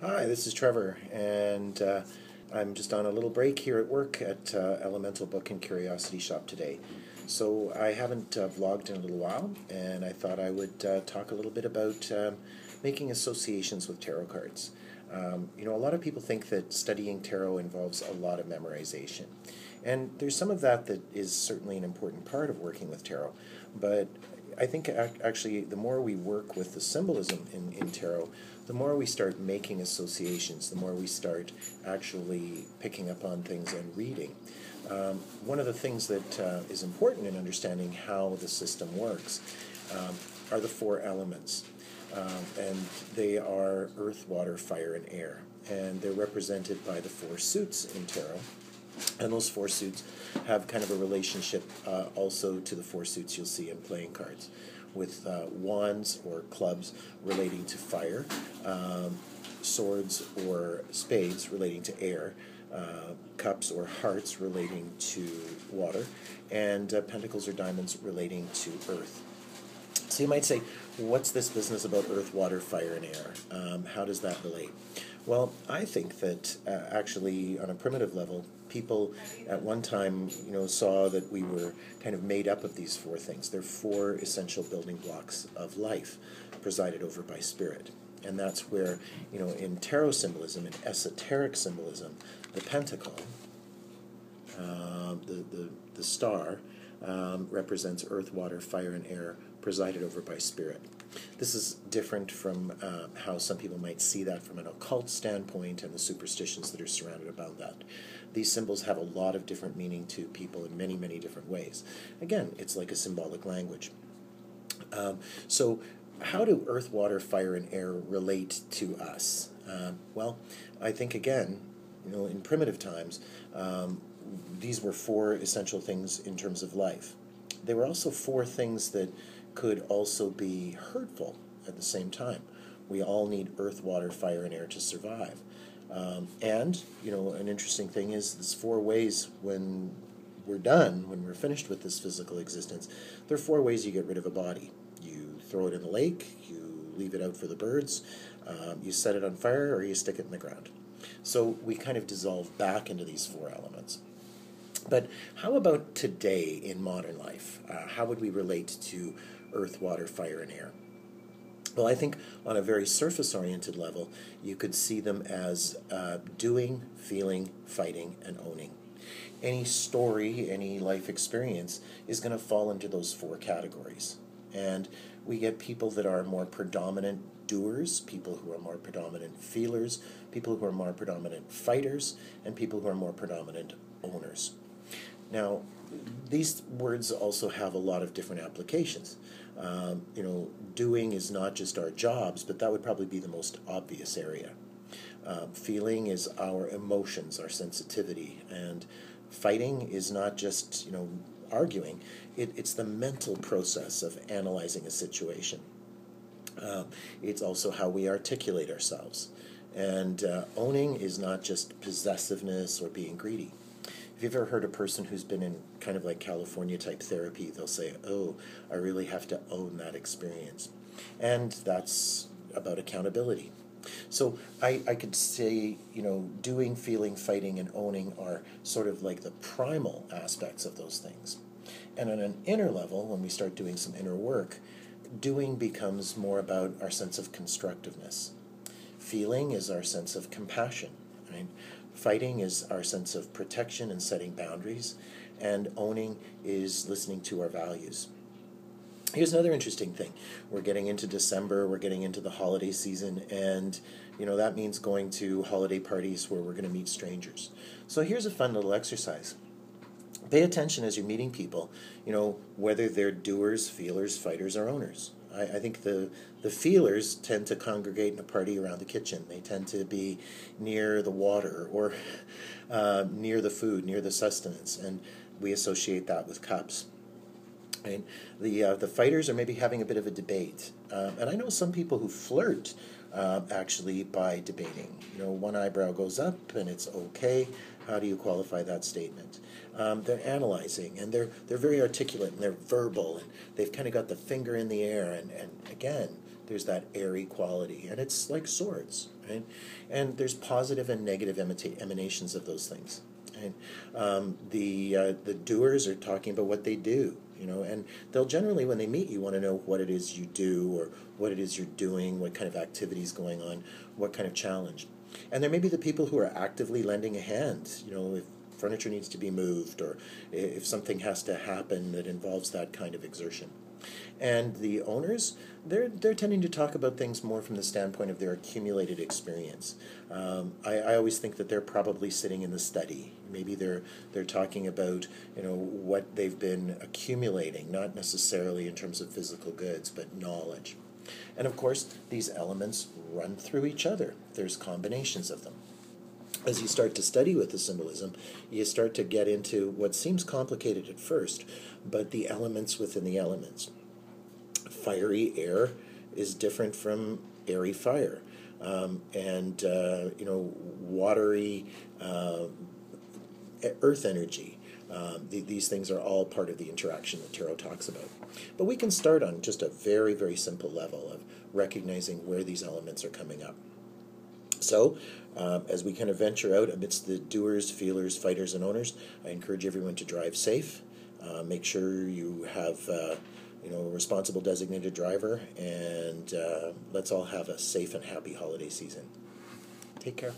Hi, this is Trevor, and I'm just on a little break here at work at Elemental Book and Curiosity Shop today. So I haven't vlogged in a little while, and I thought I would talk a little bit about making associations with tarot cards. A lot of people think that studying tarot involves a lot of memorization. And there's some of that that is certainly an important part of working with tarot, but I think actually the more we work with the symbolism in tarot, the more we start making associations, the more we start actually picking up on things and reading. One of the things that is important in understanding how the system works are the four elements. And they are earth, water, fire, and air. And they're represented by the four suits in tarot. And those four suits have kind of a relationship also to the four suits you'll see in playing cards, with wands or clubs relating to fire, swords or spades relating to air, cups or hearts relating to water, and pentacles or diamonds relating to earth. So you might say, what's this business about earth, water, fire, and air? How does that relate? Well, I think that actually on a primitive level, people at one time, saw that we were kind of made up of these four things. They're four essential building blocks of life, presided over by spirit. And that's where, in tarot symbolism, in esoteric symbolism, the pentacle, the star, represents earth, water, fire, and air, presided over by spirit. This is different from how some people might see that from an occult standpoint and the superstitions that are surrounded about that. These symbols have a lot of different meaning to people in many, many different ways. Again, it's like a symbolic language. So how do earth, water, fire, and air relate to us? Well, I think, again, in primitive times, these were four essential things in terms of life. They were also four things that could also be hurtful at the same time. We all need earth, water, fire, and air to survive. And an interesting thing is there's four ways when we're done, when we're finished with this physical existence, there are four ways you get rid of a body. You throw it in the lake, you leave it out for the birds, you set it on fire, or you stick it in the ground. So we kind of dissolve back into these four elements. But how about today in modern life? How would we relate to earth, water, fire, and air? Well, I think on a very surface-oriented level, you could see them as doing, feeling, fighting, and owning. Any story, any life experience is going to fall into those four categories. And we get people that are more predominant doers, people who are more predominant feelers, people who are more predominant fighters, and people who are more predominant owners. Now, these words also have a lot of different applications. Doing is not just our jobs, but that would probably be the most obvious area. Feeling is our emotions, our sensitivity, and fighting is not just, arguing. It's the mental process of analyzing a situation. It's also how we articulate ourselves. And owning is not just possessiveness or being greedy. If you've ever heard a person who's been in kind of like California type therapy, they'll say, oh, I really have to own that experience. And that's about accountability. So I could say, doing, feeling, fighting, and owning are sort of like the primal aspects of those things. And on an inner level, when we start doing some inner work, doing becomes more about our sense of constructiveness. Feeling is our sense of compassion, right? Fighting is our sense of protection and setting boundaries, and owning is listening to our values. Here's another interesting thing. We're getting into December, we're getting into the holiday season, and that means going to holiday parties where we're going to meet strangers. So here's a fun little exercise. Pay attention as you're meeting people, whether they're doers, feelers, fighters, or owners. I think the feelers tend to congregate in a party around the kitchen. They tend to be near the water or near the food, near the sustenance, and we associate that with cups. Right? The fighters are maybe having a bit of a debate, and I know some people who flirt actually by debating. One eyebrow goes up and it's okay. How do you qualify that statement? They're analyzing, and they're very articulate, and they're verbal, and they've kind of got the finger in the air, and again, there's that airy quality, and it's like swords, right? And there's positive and negative emanations of those things. And the doers are talking about what they do, and they'll generally, when they meet you, want to know what it is you do, or what it is you're doing, what kind of activities going on, what kind of challenge. And there may be the people who are actively lending a hand, if furniture needs to be moved, or if something has to happen that involves that kind of exertion. And the owners, they're tending to talk about things more from the standpoint of their accumulated experience. I always think that they're probably sitting in the study. Maybe they're talking about what they've been accumulating, not necessarily in terms of physical goods, but knowledge. And of course, these elements run through each other. There's combinations of them. As you start to study with the symbolism, you start to get into what seems complicated at first, but the elements within the elements. Fiery air is different from airy fire, and watery earth energy. These things are all part of the interaction that tarot talks about. But we can start on just a very, very simple level of recognizing where these elements are coming up. So, as we kind of venture out amidst the doers, feelers, fighters, and owners, I encourage everyone to drive safe. Make sure you have a responsible designated driver, and let's all have a safe and happy holiday season. Take care.